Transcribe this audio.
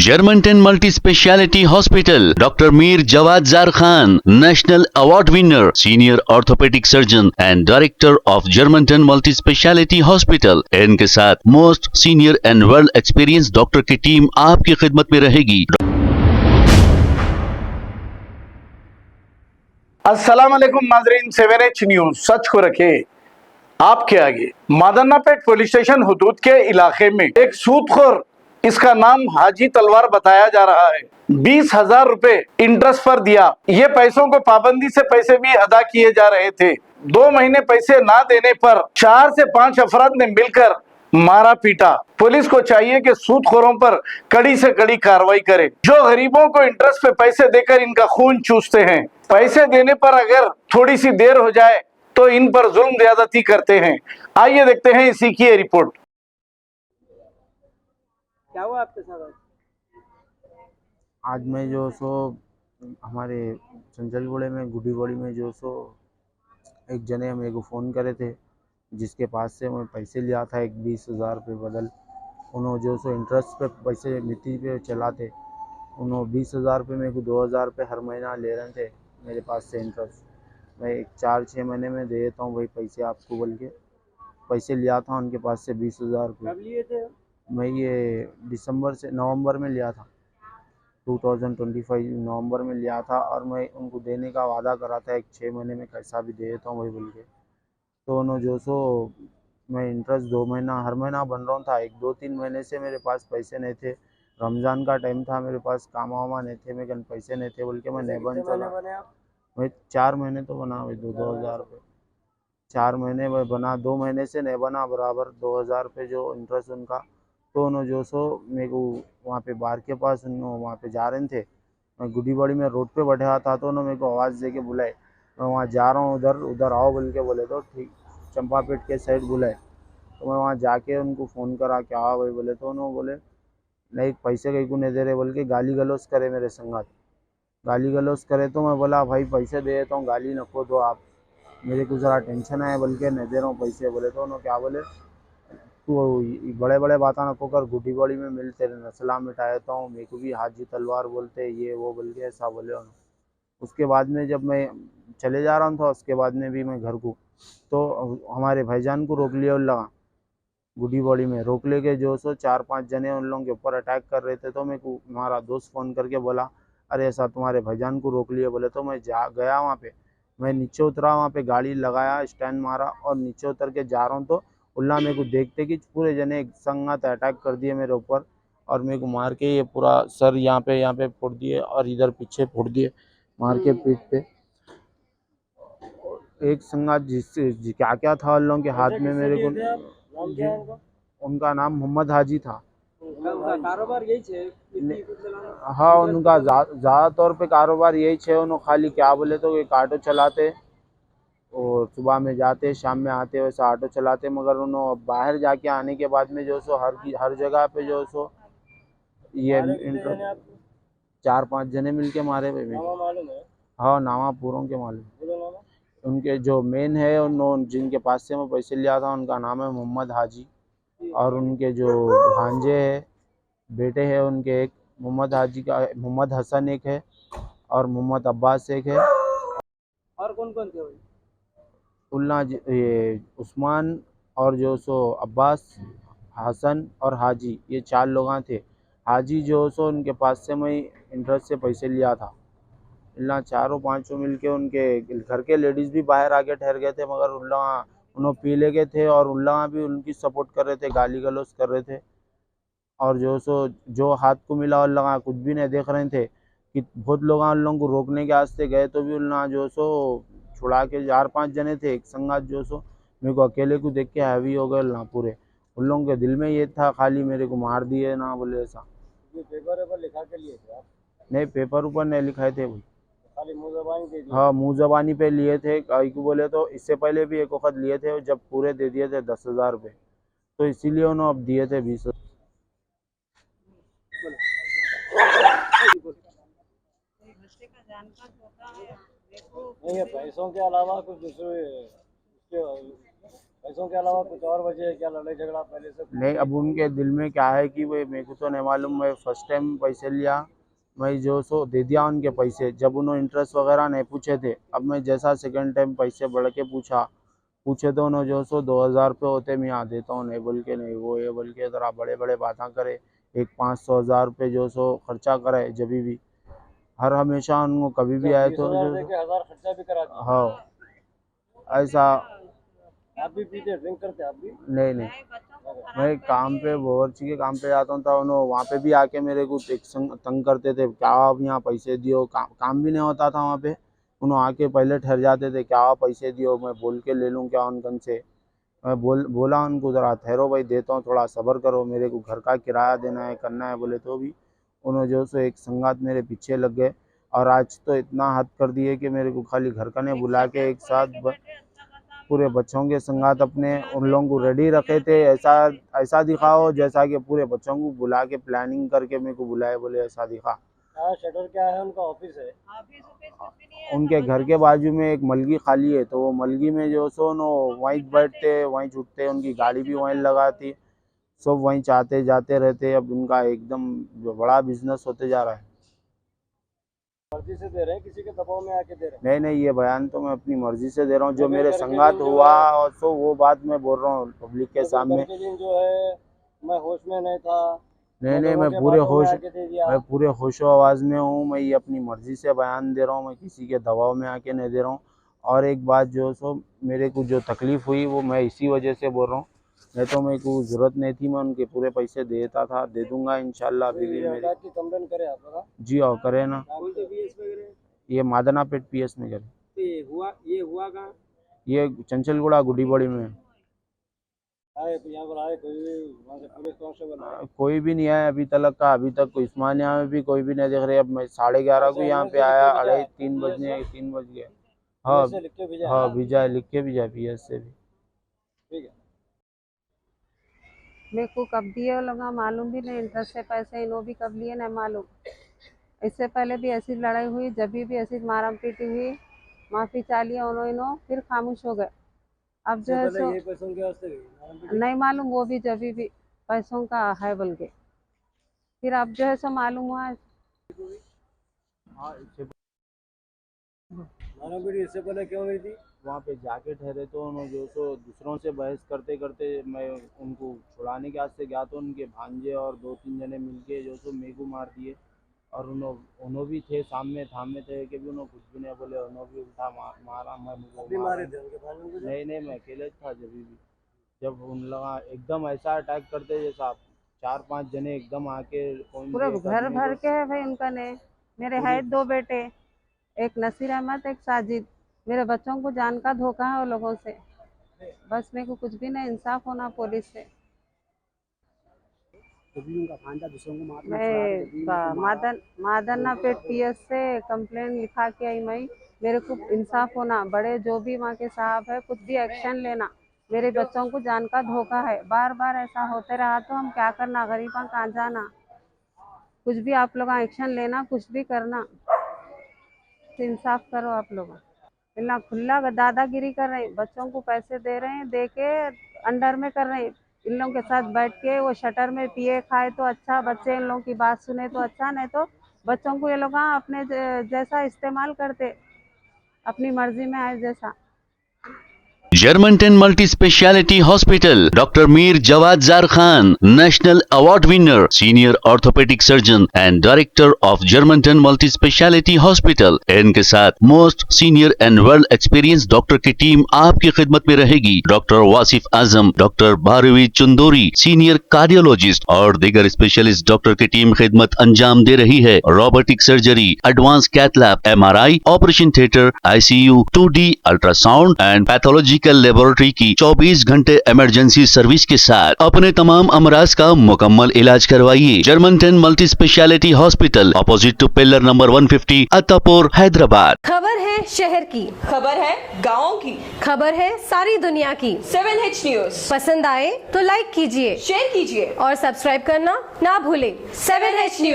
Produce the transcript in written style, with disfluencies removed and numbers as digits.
Germantown Multi Speciality Hospital, Dr. Mir Jawad Zar Khan, National Award winner, Senior Orthopedic Surgeon and Director of Germantown Multi Speciality Hospital। इनके साथ most senior and world experience doctor की team आपकी खिदमत में रहेगी। अस्सलाम वालेकुम नाजरीन, 7H न्यूज सच को रखे आपके आगे। मादन्नापेट पुलिस स्टेशन हुदूद के इलाके में एक सूदखोर, इसका नाम हाजी तलवार बताया जा रहा है, 20,000 रुपए इंटरेस्ट पर दिया। ये पैसों को पाबंदी से पैसे भी अदा किए जा रहे थे। 2 महीने पैसे ना देने पर 4 से 5 अफराद ने मिलकर मारा पीटा। पुलिस को चाहिए कि सूदखोरों पर कड़ी से कड़ी कार्रवाई करे, जो गरीबों को इंटरेस्ट पे पैसे देकर इनका खून चूसते हैं। पैसे देने पर अगर थोड़ी सी देर हो जाए तो इन पर जुल्म ज्यादती करते हैं। आइए देखते हैं इसी की ये रिपोर्ट। क्या हुआ आपके साथ? आज मैं जो सो हमारे चंचलगुड़े में गुडीबड़ी में जो सो एक जने मेरे को फ़ोन करे थे, जिसके पास से मैं पैसे लिया था, एक 20,000 रुपये बदल। उन्होंने जो सो इंटरेस्ट पे पैसे नीति पे चलाते, उन्होंने 20,000 रुपये मेरे को 2,000 रुपये हर महीना ले रहे थे मेरे पास से इंटरेस्ट। मैं 4-6 महीने में दे देता हूँ वही पैसे आपको बोल के पैसे लिया था उनके पास से 20,000 रुपये। कब लिए थे? मैं ये नवंबर में लिया था, 2025 नवंबर में लिया था, और मैं उनको देने का वादा करा था एक 6 महीने में कैसा भी दे देता हूँ वही बोल के। तो उन्होंने जो सो मैं इंटरेस्ट 2 महीना हर महीना बन रहा था। 1-2-3 महीने से मेरे पास पैसे नहीं थे। रमज़ान का टाइम था, मेरे पास काम वामा नहीं थे, मेरे पैसे नहीं थे बोल के मैं नहीं बन चला। मैं 4 महीने तो बना भाई 2,000 रुपये। 4 महीने में बना, 2 महीने से नहीं बना बराबर 2,000 रुपये जो इंटरेस्ट उनका। तो उन्होंने जो सो मेरे को वहाँ पे बार के पास वहाँ पे जा रहे थे, मैं गुडीबड़ी में रोड पे बैठा था, तो उन्होंने मेरे को आवाज़ दे के बुलाए, मैं वहाँ जा रहा हूँ, उधर आओ बोल के बोले। तो ठीक चंपापेट के साइड बुलाए, तो मैं वहाँ जाके उनको फ़ोन करा, क्या हुआ भाई बोले। तो उन्होंने बोले नहीं पैसे कहीं को नहीं दे रहे बोल के गाली गलौज करे मेरे संगत, गाली गलौज करे। तो मैं बोला भाई पैसे दे देता हूँ, गाली नको दो आप, मेरे को ज़रा टेंशन है बोल के नहीं दे रहा हूँ पैसे बोले। तो उन्होंने क्या बोले, तू बड़े बड़े बात नको कर, गुडीबड़ी में मिल तेरे नस्ला मिटा देता हूँ, मेरे को भी हाजी तलवार बोलते ये वो बोल के ऐसा बोले उन्होंने। उसके बाद में जब मैं चले जा रहा था, उसके बाद में भी मैं घर को, तो हमारे भाईजान को रोक लिया उन लगा गुडीबड़ी में। रोक ले के जो सो 4-5 जने उन लोगों के ऊपर अटैक कर रहे थे। तो मेरे को हमारा दोस्त फ़ोन करके बोला अरे ऐसा तुम्हारे भाईजान को रोक लिए बोले। तो मैं गया वहाँ पे, मैं नीचे उतरा, वहाँ पे गाड़ी लगाया, स्टैंड मारा और नीचे उतर के जा रहा हूँ, तो उल्ला मेरे को देखते कि पूरे जने एक संगत अटैक कर दिए मेरे ऊपर, और मेरे को मार के ये पूरा सर यहाँ पे फोड़ दिए और इधर पीछे फोड़ दिए मार के पीठ पे। एक संगत क्या क्या था उन लोगों के हाथ में मेरे को, उनका नाम मोहम्मद हाजी था। उनका कारोबार यही है? हाँ, उनका ज़्यादा तौर पे कारोबार यही है। उन्होंने खाली क्या बोले तो एक ऑटो चलाते और सुबह में जाते शाम में आते, वैसा ऑटो चलाते। मगर उन्होंने बाहर जाके आने के बाद में जो सो हर जगह पे जो सो ये 4-5 जने मिल के मारे भाई मेरे। हाँ, नामा पूरों के मालूम। उनके जो मेन है उन्होंने जिनके पास से मैं पैसे लिया था उनका नाम है मोहम्मद हाजी, और उनके जो भांजे है बेटे हैं उनके, एक मोहम्मद हाजी का मोहम्मद हसन एक है और मोहम्मद अब्बास एक है। और कौन कौन थे भाई? उल्ला ये उस्मान और जो सो अब्बास, हसन और हाजी, ये 4 लोग थे। हाजी जो सो उनके पास से मैं इंटरेस्ट से पैसे लिया था। इल्ला 4-5 मिल के उनके घर के लेडीज़ भी बाहर आके ठहर गए थे, मगर उन्होंने पी ले गए थे और उल्ला भी उनकी सपोर्ट कर रहे थे, गाली गलौज कर रहे थे। और जो सो जो हाथ को मिला उन लोग कुछ भी नहीं देख रहे थे कि बहुत लोग उन लोगों को रोकने के वास्ते गए, तो भी उन जो सो छुड़ा के 4-5 जने थे एक संगात जो सो मेरे को अकेले को देख के हैवी हो गए ना पूरे। उन लोगों के दिल में ये था खाली मेरे को मार दिए ना बोले ऐसा। पेपर लिखा के लिए थे आप? नहीं, पेपर ऊपर नहीं लिखाए थे भाई, खाली मुंह ज़बानी के लिए? हाँ, मुँह ज़बानी पे लिए थे। कई को बोले तो इससे पहले भी एक वक्त लिए थे, जब पूरे दे दिए थे 10,000 रुपये, तो इसीलिए उन्होंने अब दिए थे 20। नहीं, पैसों के अलावा कुछ दूसरे पैसों के अलावा कुछ और वजह है क्या, लड़ाई झगड़ा पहले से? नहीं, अब उनके दिल में क्या है कि भाई मेरे को तो नहीं मालूम। मैं फर्स्ट टाइम पैसे लिया, मैं जो सो दे दिया उनके पैसे, जब उन्होंने इंटरेस्ट वगैरह नहीं पूछे थे। अब मैं जैसा सेकंड टाइम पैसे बढ़ के पूछे तो उन्होंने जो सो 2000 रुपये होते मैं यहाँ देता हूँ, नहीं बोल के, नहीं वो ये बोल के ज़रा बड़े बड़े बातें करे। एक 500-1000 रुपये जो सो खर्चा करे जब भी, हर हमेशा उनको कभी भी आए तो 20,000 जो देके 1000 खर्चा भी करा दिया। हाँ, ऐसा। आप भी पीते ड्रिंक करते आप भी? नहीं नहीं, मैं काम पे बावर्ची के काम पे जाता हूँ तो उन्होंने वहाँ पे भी आके मेरे को तंग करते थे। क्या आप यहाँ पैसे दियो, काम भी नहीं होता था वहाँ पे। उन्होंने आके पहले ठहर जाते थे, क्या आप पैसे दियो, मैं बोल के ले लूँ क्या उनकन से। मैं बोला उनको, ज़रा ठहरो भाई, देता हूँ, थोड़ा सब्र करो, मेरे को घर का किराया देना है, करना है बोले तो भी उन्होंने जो सो एक संगात मेरे पीछे लग गए। और आज तो इतना हद कर दिए कि मेरे को खाली घर का नहीं बुला के एक साथ पूरे बच्चों के संगात अपने उन लोगों को रेडी रखे थे। ऐसा दिखाओ जैसा कि पूरे बच्चों को बुला के प्लानिंग करके मेरे को बुलाए, बोले ऐसा दिखा। शटर क्या है उनका? ऑफिस है? उनके घर के बाजू में एक मलगी खाली है, तो वो मलगी में जो सो नो वहीं बैठते वहीं छुटते, उनकी गाड़ी भी वहीं लगाती, सब वहीं चाहते जाते रहते। अब उनका एकदम बड़ा बिजनेस होते जा रहा है। मर्जी से दे रहे हैं, किसी के दबाव में आके दे रहे हैं? नहीं नहीं, ये बयान तो मैं अपनी मर्जी से दे रहा हूँ। जो मेरे संगात हुआ और तो वो बात मैं बोल रहा हूँ पब्लिक के सामने। के दिन जो है मैं होश में नहीं था। नहीं नहीं, मैं पूरे होशो आवाज़ में हूँ। मैं ये अपनी मर्जी से बयान दे रहा हूँ, मैं किसी के दबाव में आके नहीं दे रहा हूँ। और एक बात जो सो मेरे को जो तकलीफ़ हुई वो मैं इसी वजह से बोल रहा हूँ, नहीं तो मेरे को ज़रूरत नहीं थी। मैं उनके पूरे पैसे देता था, दे दूंगा इंशाल्लाह। अभी भी मेरे की कंप्लेन करे आप लोग? जी और करे ना, ये मादनापेट PS में करे। ये हुआ कहाँ? ये चंचलगुड़ा गुडीबड़ी में। आए तो यहाँ पर आए कोई भी वहाँ से पुलिस कांस्टेबल? कोई भी नहीं आया अभी तक का। अभी तक कोई उस्मानिया में भी कोई भी नहीं देख रहे। अब मैं 11:30 को यहाँ पे आया, 3 बज गए। हाँ हाँ, भेजा, लिख के भेजा PS से भी। ठीक है। मेरे को कब दिए लोग मालूम भी नहीं, इंटरेस्ट से पैसे इन्हों भी कब लिए नहीं मालूम। इससे पहले भी ऐसी लड़ाई हुई, जब भी ऐसी मारा पीटी हुई, माफ़ी चाह लिया उन्होंने, फिर खामोश हो गए। अब जो है सो पैसों के वास्ते नहीं मालूम, वो भी जब भी पैसों का है बोल के, फिर अब जो है सो मालूम हुआ। इससे पहले क्यों हुई थी? वहाँ पे जाके ठहरे तो उन्होंने जो सो दूसरों से बहस करते करते मैं उनको छुड़ाने के वास्ते गया तो उनके भांजे और 2-3 जने मिलके जो सो मेरे को मार दिए। और उन्होंने भी थे सामने, थामे थे कि भी उन्होंने कुछ भी नहीं बोले, उन्होंने भी उल्टा मारा। मैं मारे थे उनके भांजों को? नहीं, मैं अकेले था जब उन लोग एकदम ऐसा अटैक करते जैसा 4-5 जने एकदम आके पूरा घर भर के है भाई उनका ने। मेरे है 2 बेटे, एक नसीर अहमद, एक साजिद। मेरे बच्चों को जान का धोखा है उन लोगों से। बस मेरे को कुछ भी नहीं, इंसाफ होना पुलिस से। मैं मादनापेट PS से कंप्लेन लिखा के आई। मैं मेरे को इंसाफ होना, बड़े जो भी वहाँ के साहब है कुछ भी एक्शन लेना। मेरे बच्चों को जान का धोखा है, बार बार ऐसा होते रहा तो हम क्या करना, गरीबा कहाँ जाना। कुछ भी आप लोग एक्शन लेना, कुछ भी करना, इंसाफ करो आप लोग। इतना खुला दादागिरी कर रहे हैं, बच्चों को पैसे दे रहे हैं, दे के अंडर में कर रहे हैं। इन लोगों के साथ बैठ के वो शटर में पिए खाए तो अच्छा, बच्चे इन लोगों की बात सुने तो अच्छा, नहीं तो बच्चों को ये लोग अपने जैसा इस्तेमाल करते, अपनी मर्जी में आए जैसा। Germantown multi speciality hospital, doctor Mir Jawad Zar Khan, national award winner, senior orthopaedic surgeon and director of Germantown multi speciality hospital. इनके साथ most senior and well experience doctor की टीम आपकी खिदमत में रहेगी। Doctor Wasif Azam, doctor Bharvi Chandori, senior cardiologist और दीगर स्पेशलिस्ट डॉक्टर की टीम खिदमत अंजाम दे रही है। Robotic surgery, advance cath lab, MRI, operation theatre, ICU, 2D ultrasound and pathology laboratory की 24 घंटे इमरजेंसी सर्विस के साथ अपने तमाम अमराज का मुकम्मल इलाज करवाइए। Germanten multi speciality hospital, opposite to pillar number 150, Attapur, Hyderabad. खबर है शहर की, खबर है गाँव की, खबर है सारी दुनिया की। 7H न्यूज पसंद आए तो लाइक कीजिए, शेयर कीजिए और सब्सक्राइब करना ना भूले। 7H news.